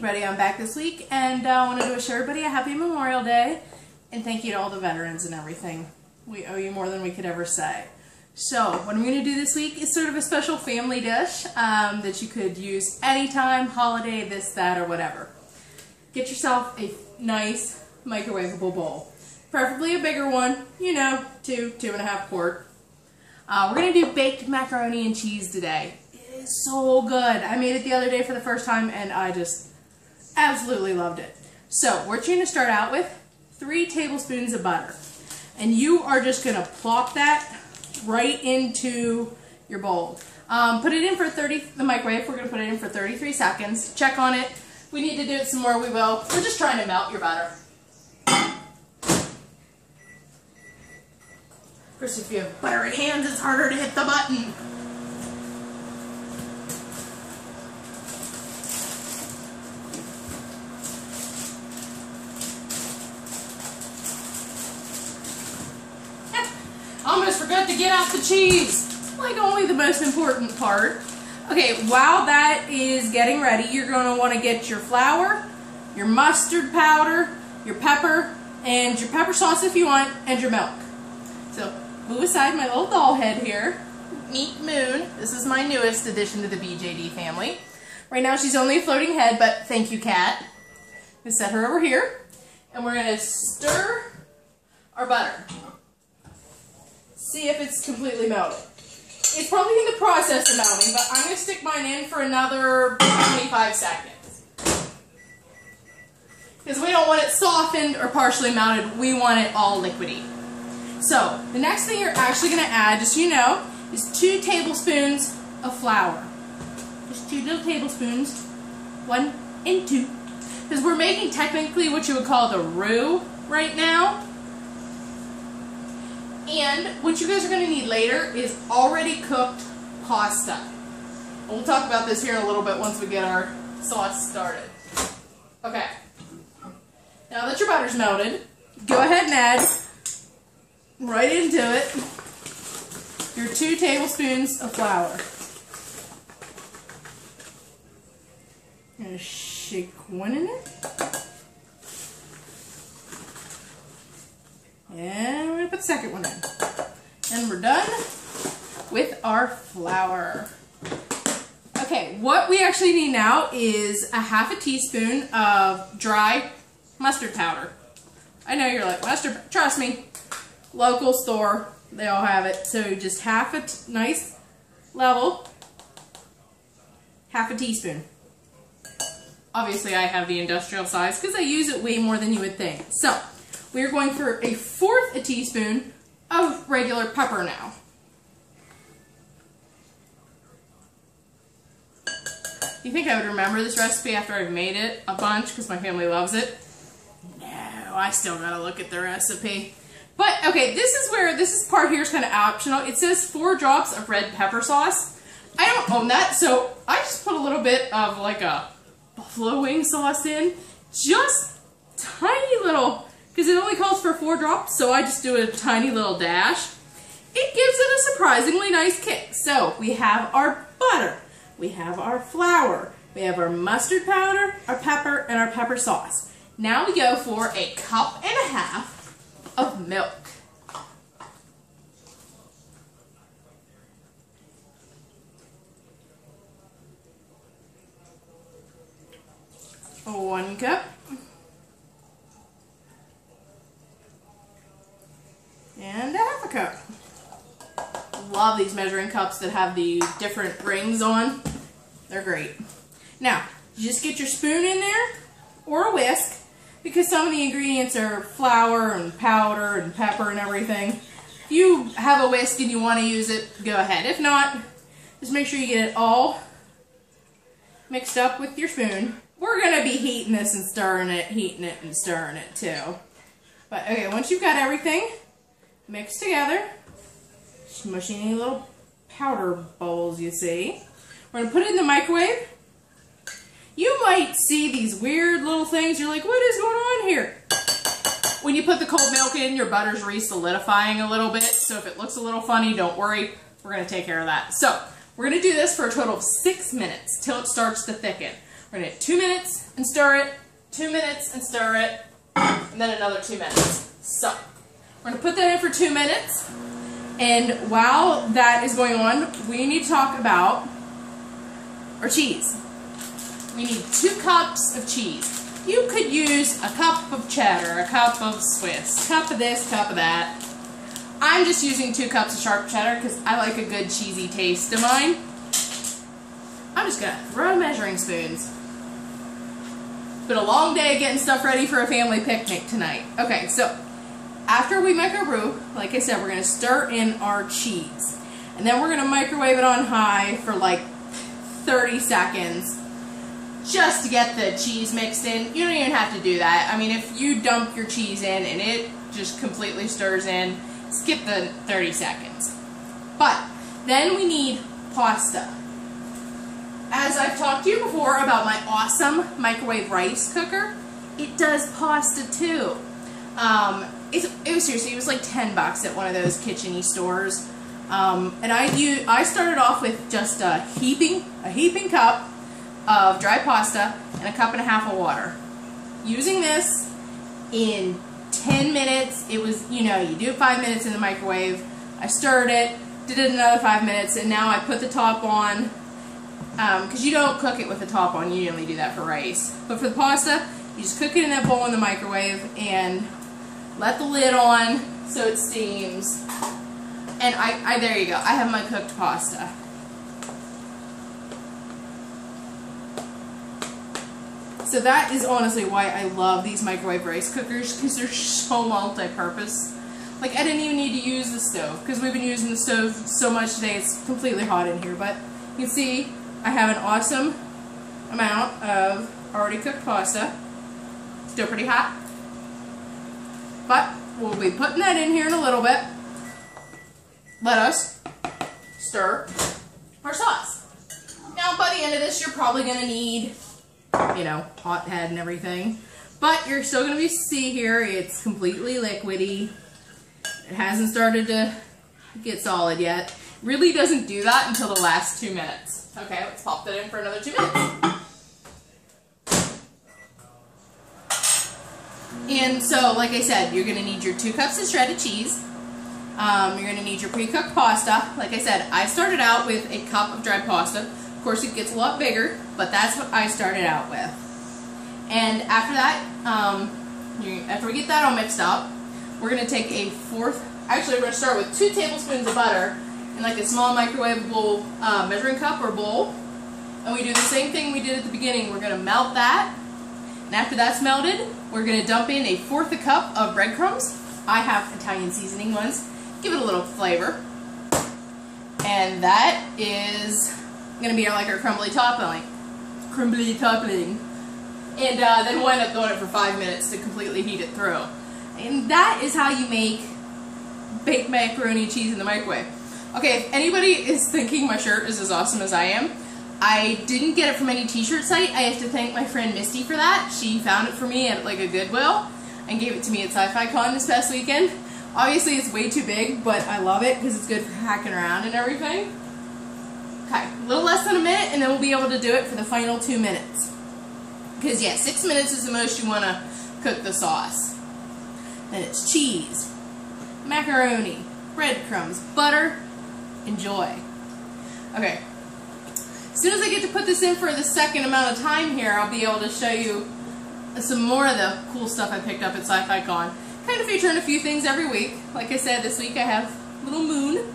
everybody, I'm back this week, and I wanted to wish everybody a happy Memorial Day, and thank you to all the veterans and everything. We owe you more than we could ever say. So, what I'm going to do this week is sort of a special family dish that you could use anytime, holiday, this, that, or whatever. Get yourself a nice microwavable bowl. Preferably a bigger one, you know, 2.5 quart. We're going to do baked macaroni and cheese today. It is so good. I made it the other day for the first time and I just absolutely loved it. So we're going to start out with 3 tablespoons of butter. And you are just going to plop that right into your bowl. Put it in for the microwave. We're going to put it in for 33 seconds. Check on it. If we need to do it some more, we will. We're just trying to melt your butter. Of course, if you have buttery hands, it's harder to hit the button. Almost forgot to get out the cheese. Like only the most important part. Okay, while that is getting ready, you're going to want to get your flour, your mustard powder, your pepper, and your pepper sauce if you want, and your milk. So, move aside my little doll head here. Meet Moon. This is my newest addition to the BJD family. Right now she's only a floating head, but thank you, Cat. I'm going to set her over here. And we're going to stir our butter. See if it's completely melted. It's probably in the process of melting, but I'm going to stick mine in for another 25 seconds. Because we don't want it softened or partially melted. We want it all liquidy. So, the next thing you're actually going to add, just so you know, is 2 tablespoons of flour. Just 2 little tablespoons. 1 and 2. Because we're making technically what you would call the roux right now. And what you guys are going to need later is already cooked pasta. And we'll talk about this here in a little bit once we get our sauce started. Okay. Now that your butter's melted, go ahead and add right into it your 2 tablespoons of flour. I'm going to shake one in it. And we're going to put the second one in. And we're done with our flour. Okay, what we actually need now is a ½ teaspoon of dry mustard powder. I know you're like, mustard, trust me. Local store, they all have it. So just nice level, ½ teaspoon. Obviously I have the industrial size because I use it way more than you would think. So we're going for 1/4 teaspoon of regular pepper now. You think I would remember this recipe after I've made it a bunch because my family loves it? No, I still gotta look at the recipe. But, okay, this part here is kind of optional. It says 4 drops of red pepper sauce. I don't own that, so I just put a little bit of like a buffalo wing sauce in. Just tiny little, because it only calls for 4 drops, so I just do a tiny little dash. It gives it a surprisingly nice kick. So, we have our butter, we have our flour, we have our mustard powder, our pepper, and our pepper sauce. Now we go for 1.5 cups of milk. One cup. And 1/2 cup. Love these measuring cups that have the different rings on. They're great. Now, just get your spoon in there or a whisk because some of the ingredients are flour and powder and pepper and everything. If you have a whisk and you want to use it, go ahead. If not, just make sure you get it all mixed up with your spoon. We're going to be heating this and stirring it, heating it and stirring it too. But okay, once you've got everything mixed together, smushing any little powder bowls you see, we're going to put it in the microwave. You might see these weird little things. You're like, what is going on here? When you put the cold milk in, your butter's re-solidifying a little bit. So if it looks a little funny, don't worry. We're going to take care of that. So we're going to do this for a total of 6 minutes till it starts to thicken. We're going to hit 2 minutes and stir it, 2 minutes and stir it, and then another 2 minutes. So, we're going to put that in for 2 minutes, and while that is going on, we need to talk about our cheese. We need 2 cups of cheese. You could use a cup of cheddar, a cup of Swiss, a cup of this, a cup of that. I'm just using 2 cups of sharp cheddar because I like a good cheesy taste to mine. I'm just going to throw measuring spoons. It's been a long day getting stuff ready for a family picnic tonight. Okay, so after we microbrew, like I said, we're going to stir in our cheese. And then we're going to microwave it on high for like 30 seconds. Just to get the cheese mixed in. You don't even have to do that. I mean, if you dump your cheese in and it just completely stirs in, skip the 30 seconds. But then we need pasta. As I've talked to you before about my awesome microwave rice cooker, it does pasta too. It was seriously, it was like 10 bucks at one of those kitchen-y stores. And I started off with just a heaping cup of dry pasta and a cup and a half of water. Using this in 10 minutes, it was, you know, you do it 5 minutes in the microwave. I stirred it, did it another 5 minutes, and now I put the top on, because you don't cook it with the top on, you only do that for rice. But for the pasta, you just cook it in that bowl in the microwave and let the lid on so it steams. And there you go, I have my cooked pasta. So that is honestly why I love these microwave rice cookers, because they're so multi-purpose. Like, I didn't even need to use the stove, because we've been using the stove so much today, it's completely hot in here. But you can see I have an awesome amount of already cooked pasta. Still pretty hot. But we'll be putting that in here in a little bit. Let us stir our sauce. Now, by the end of this, you're probably going to need, you know, hot head and everything. But you're still going to see here, it's completely liquidy. It hasn't started to get solid yet. Really doesn't do that until the last 2 minutes. Okay, let's pop that in for another 2 minutes. And so, like I said, you're going to need your 2 cups of shredded cheese. You're going to need your pre-cooked pasta. Like I said, I started out with a cup of dry pasta. Of course, it gets a lot bigger, but that's what I started out with. And after that, after we get that all mixed up, we're going to take a actually we're going to start with 2 tablespoons of butter in like a small microwavable measuring cup or bowl. And we do the same thing we did at the beginning. We're going to melt that. And after that's melted, we're going to dump in a 1/4 cup of breadcrumbs. I have Italian seasoning ones. Give it a little flavor. And that is going to be like our crumbly toppling. And then we'll end up doing it for 5 minutes to completely heat it through. And that is how you make baked macaroni and cheese in the microwave. Okay, if anybody is thinking my shirt is as awesome as I am, I didn't get it from any t-shirt site. I have to thank my friend Misty for that. She found it for me at like a Goodwill and gave it to me at Sci-Fi Con this past weekend. Obviously it's way too big, but I love it because it's good for hacking around and everything. Okay, a little less than a minute, and then we'll be able to do it for the final 2 minutes. Because, yeah, 6 minutes is the most you want to cook the sauce. Then it's cheese, macaroni, breadcrumbs, butter. Enjoy. Okay. As soon as I get to put this in for the second amount of time here, I'll be able to show you some more of the cool stuff I picked up at Sci-Fi Con. Kind of featuring a few things every week. Like I said, this week I have Little Moon.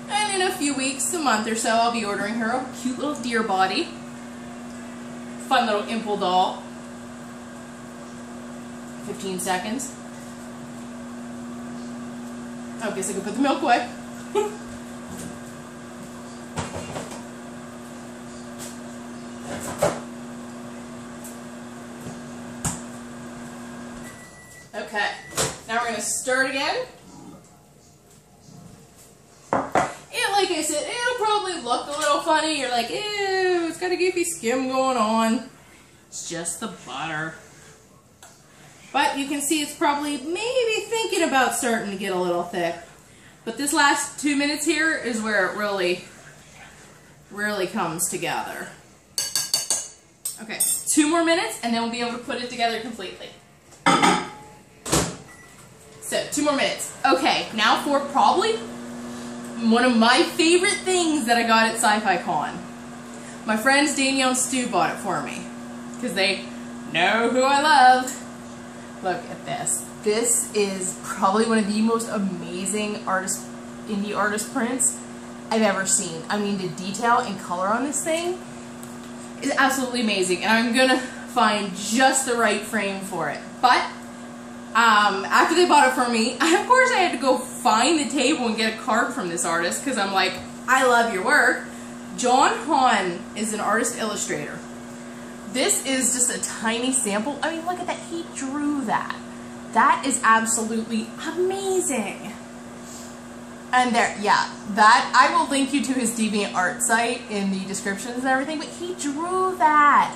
And in a few weeks, a month or so, I'll be ordering her a cute little deer body. Fun little Impel doll. 15 seconds. I guess I can put the milk away. Okay, now we're going to stir it again. And like I said, it'll probably look a little funny. You're like, ew, it's got a goofy skim going on. It's just the butter. But you can see it's probably maybe thinking about starting to get a little thick. But this last 2 minutes here is where it really comes together. Okay. 2 more minutes, and then we'll be able to put it together completely. So, 2 more minutes. Okay, now for probably one of my favorite things that I got at Sci-Fi Con. My friends Danielle and Stu bought it for me, because they know who I love. Look at this. This is probably one of the most amazing indie artist prints I've ever seen. I mean, the detail and color on this thing is absolutely amazing, and I'm gonna find just the right frame for it. But after they bought it for me, of course I had to go find the table and get a card from this artist, because I'm like, I love your work. John Hahn is an artist illustrator. This is just a tiny sample. I mean, look at that. He drew that. That is absolutely amazing. And there, yeah, that, I will link you to his DeviantArt site in the descriptions and everything, but he drew that.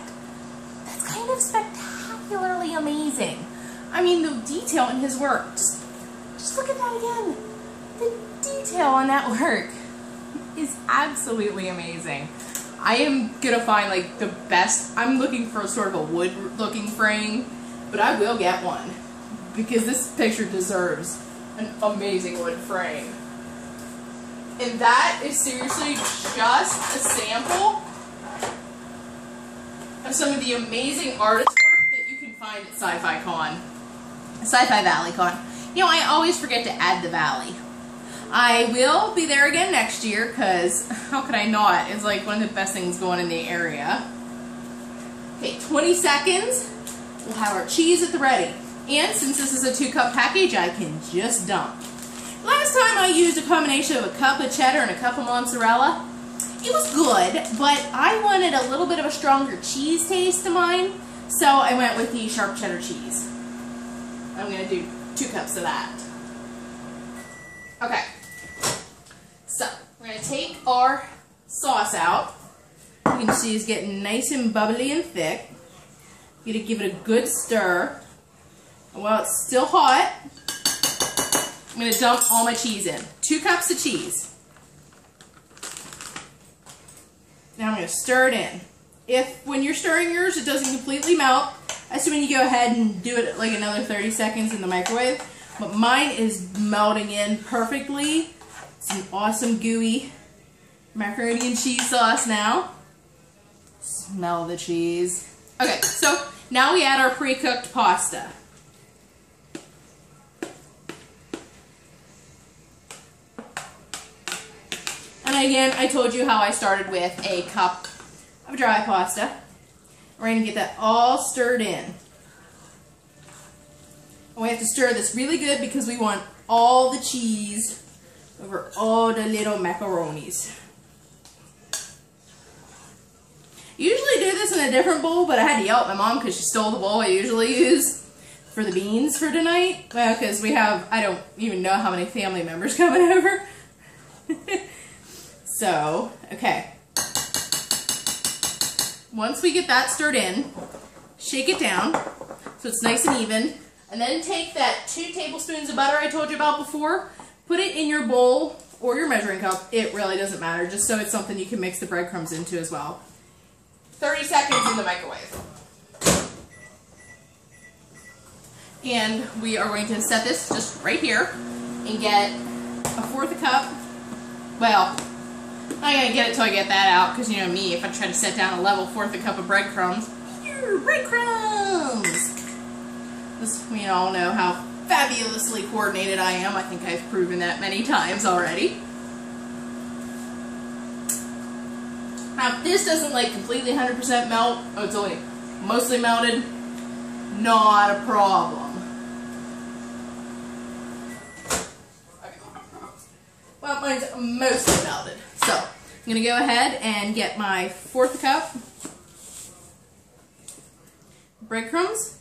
That's kind of spectacularly amazing. I mean, the detail in his work, just look at that again. The detail on that work is absolutely amazing. I am gonna find like the best. I'm looking for sort of a wood looking frame, but I will get one because this picture deserves an amazing wood frame. And that is seriously just a sample of some of the amazing artist work that you can find at Sci-Fi Con. Sci-Fi Valley Con. You know, I always forget to add the Valley. I will be there again next year, because how could I not? It's like one of the best things going in the area. Okay, 20 seconds. We'll have our cheese at the ready. And since this is a 2-cup package, I can just dump. Last time I used a combination of a cup of cheddar and a cup of mozzarella. It was good, but I wanted a little bit of a stronger cheese taste to mine, so I went with the sharp cheddar cheese. I'm going to do 2 cups of that. Okay. So, we're going to take our sauce out. You can see it's getting nice and bubbly and thick. You're going to give it a good stir. And while it's still hot, I'm going to dump all my cheese in. 2 cups of cheese. Now I'm going to stir it in. If, when you're stirring yours, it doesn't completely melt, I suggest you go ahead and do it like another 30 seconds in the microwave. But mine is melting in perfectly. It's an awesome gooey macaroni and cheese sauce now. Smell the cheese. Okay, so now we add our pre-cooked pasta. And again, I told you how I started with a cup of dry pasta. We're going to get that all stirred in. And we have to stir this really good because we want all the cheese over all the little macaronis. Usually do this in a different bowl, but I had to yell at my mom because she stole the bowl I usually use for the beans for tonight. Well, because we have, I don't even know how many family members coming over. So, okay. Once we get that stirred in, shake it down so it's nice and even. And then take that 2 tablespoons of butter I told you about before, put it in your bowl or your measuring cup. It really doesn't matter, just so it's something you can mix the breadcrumbs into as well. 30 seconds in the microwave. And we are going to set this just right here and get a 1/4 cup. Well, I'm not going to get it till I get that out, because you know me, if I try to set down a level 1/4 cup of breadcrumbs, breadcrumbs! We all know how fabulously coordinated I am. I think I've proven that many times already. Now, if this doesn't like completely 100% melt, oh, it's only mostly melted, not a problem. Okay. Well, mine's mostly melted. So, I'm going to go ahead and get my 1/4 cup breadcrumbs.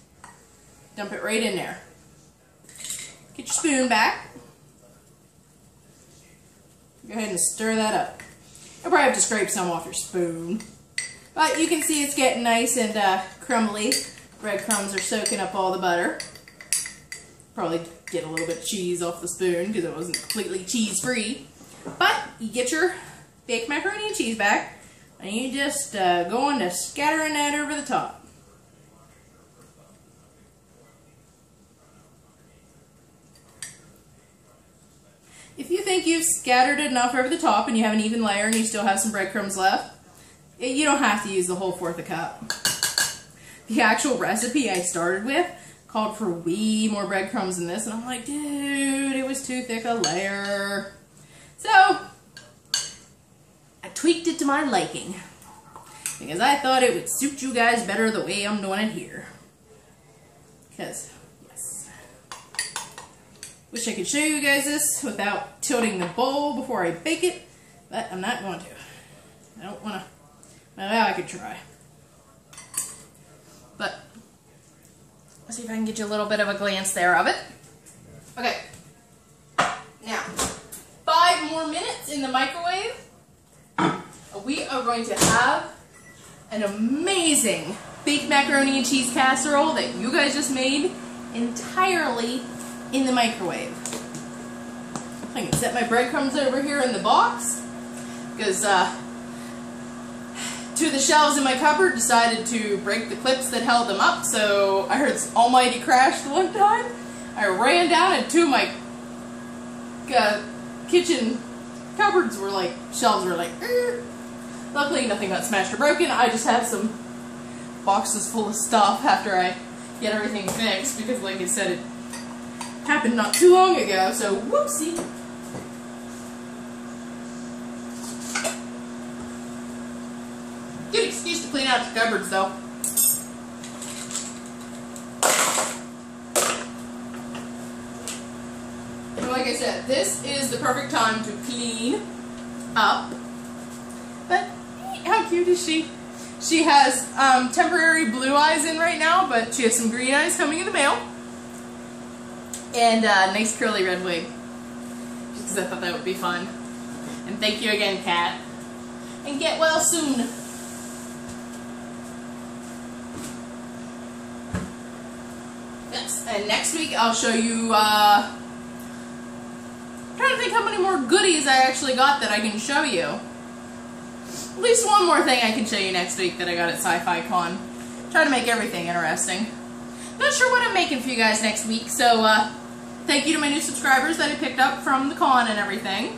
Dump it right in there. Get your spoon back. Go ahead and stir that up. You'll probably have to scrape some off your spoon. But you can see it's getting nice and crumbly. Breadcrumbs are soaking up all the butter. Probably get a little bit of cheese off the spoon because it wasn't completely cheese-free. But you get your baked macaroni and cheese back, and you just go on to scattering that over the top. think you've scattered it enough over the top and you have an even layer and you still have some breadcrumbs left, you don't have to use the whole 1/4 cup. The actual recipe I started with called for way more breadcrumbs than this, and I'm like, dude, it was too thick a layer. So, I tweaked it to my liking, because I thought it would suit you guys better the way I'm doing it here. Because, yes. Wish I could show you guys this without tilting the bowl before I bake it, but I'm not going to. I don't want to. Well, I could try. But, let's see if I can get you a little bit of a glance there of it. Okay. Now, 5 more minutes in the microwave. We are going to have an amazing baked macaroni and cheese casserole that you guys just made entirely in the microwave. I can set my breadcrumbs over here in the box because 2 of the shelves in my cupboard decided to break the clips that held them up, so I heard this almighty crash the one time. I ran down and 2 of my kitchen cupboards were like, shelves were like, Luckily nothing got smashed or broken. I just have some boxes full of stuff after I get everything fixed, because like I said, it happened not too long ago, so whoopsie. Good excuse to clean out the cupboards though. And like I said, this is the perfect time to clean up. But how cute is she? She has temporary blue eyes in right now, but she has some green eyes coming in the mail. And a nice curly red wig. Just because I thought that would be fun. And thank you again, Kat. And get well soon. Yes, and next week I'll show you, I'm trying to think how many more goodies I actually got that I can show you. At least one more thing I can show you next week that I got at Sci-Fi Con. Try to make everything interesting. Not sure what I'm making for you guys next week, so thank you to my new subscribers that I picked up from the con and everything.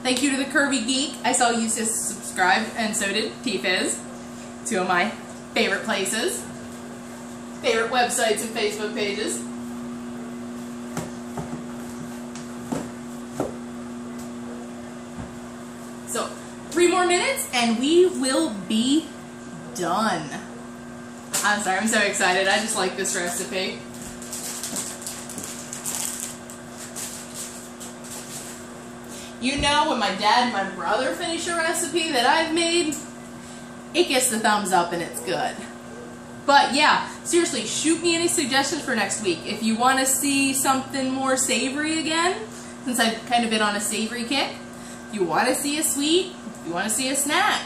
Thank you to the Curvy Geek. I saw you subscribe, and so did T-Fizz. 2 of my favorite places. Favorite websites and Facebook pages. So, 3 more minutes and we will be done. I'm sorry, I'm so excited. I just like this recipe. You know, when my dad and my brother finish a recipe that I've made, it gets the thumbs up and it's good. But yeah, seriously, shoot me any suggestions for next week. If you want to see something more savory again, since I've kind of been on a savory kick. If you want to see a sweet, if you want to see a snack.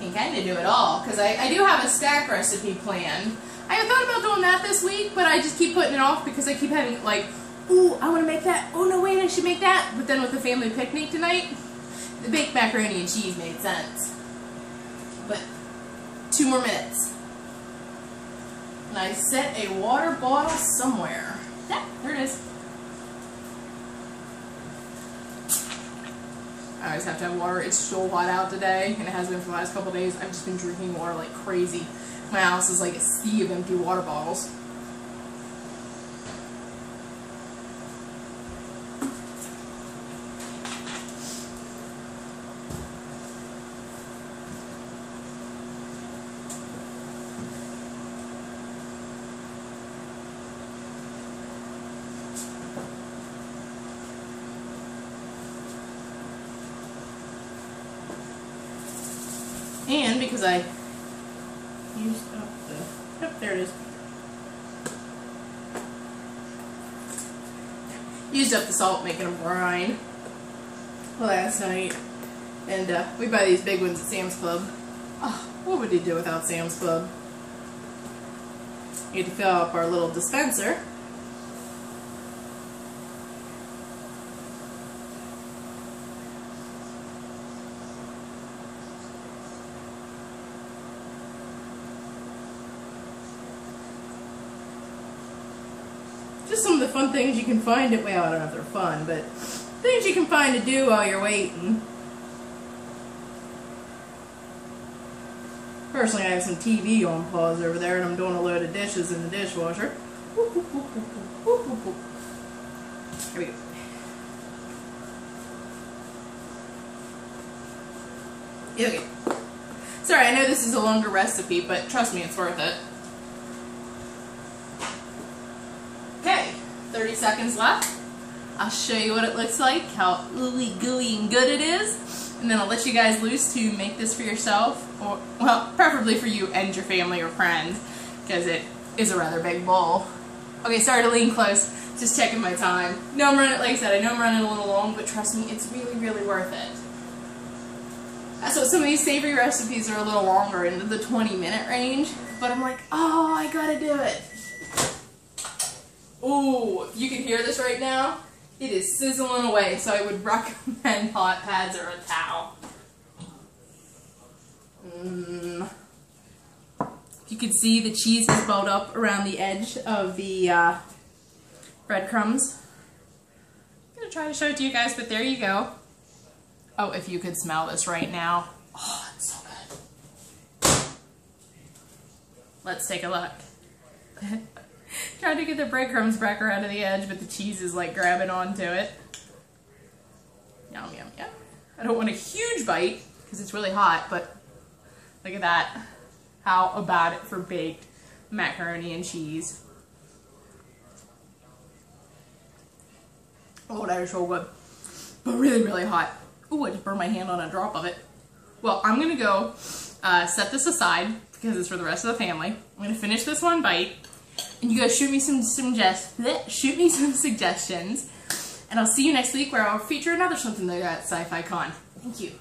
You can kind of do it all, because I do have a stack recipe planned. I thought about doing that this week, but I just keep putting it off because I keep having, like, ooh, I want to make that. Oh, no, wait, I should make that. But then with the family picnic tonight, the baked macaroni and cheese made sense. But 2 more minutes. And I set a water bottle somewhere. Yeah, there it is. I always have to have water. It's so hot out today, and it has been for the last couple of days. I've just been drinking water like crazy. My house is like a sea of empty water bottles. And because I used up the, yep, there it is. Used up the salt making a brine last night. And we buy these big ones at Sam's Club. Oh, what would you do without Sam's Club? You had to fill up our little dispenser. Just some of the fun things you can find at, well, I don't know if they're fun, but Things you can find to do while you're waiting. Personally, I have some TV on pause over there, and I'm doing a load of dishes in the dishwasher. Here we go. Okay. Sorry, I know this is a longer recipe, but trust me, it's worth it. Okay, 30 seconds left. I'll show you what it looks like, how ooey gooey and good it is, and then I'll let you guys loose to make this for yourself, or, well, preferably for you and your family or friends, because it is a rather big bowl. Okay, sorry to lean close, just checking my time. No, I'm running, like I said, I know I'm running a little long, but trust me, it's really, really worth it. So some of these savory recipes are a little longer, into the 20-minute range, but I'm like, oh, I gotta do it. Ooh, if you can hear this right now, it is sizzling away, so I would recommend hot pads or a towel. If you could see, the cheese is balled up around the edge of the breadcrumbs. I'm gonna try to show it to you guys, but there you go. Oh, if you could smell this right now. Oh, it's so good. Let's take a look. Trying to get the breadcrumbs back around to the edge, but the cheese is like grabbing onto it. Yum, yum, yum. I don't want a huge bite because it's really hot, but look at that. How about it for baked macaroni and cheese? Oh, that is so good. But really, really hot. Ooh, I just burned my hand on a drop of it. Well, I'm going to go set this aside because it's for the rest of the family. I'm going to finish this one bite. And you guys shoot me some suggestions. And I'll see you next week where I'll feature another something that I got at Sci-Fi Con. Thank you.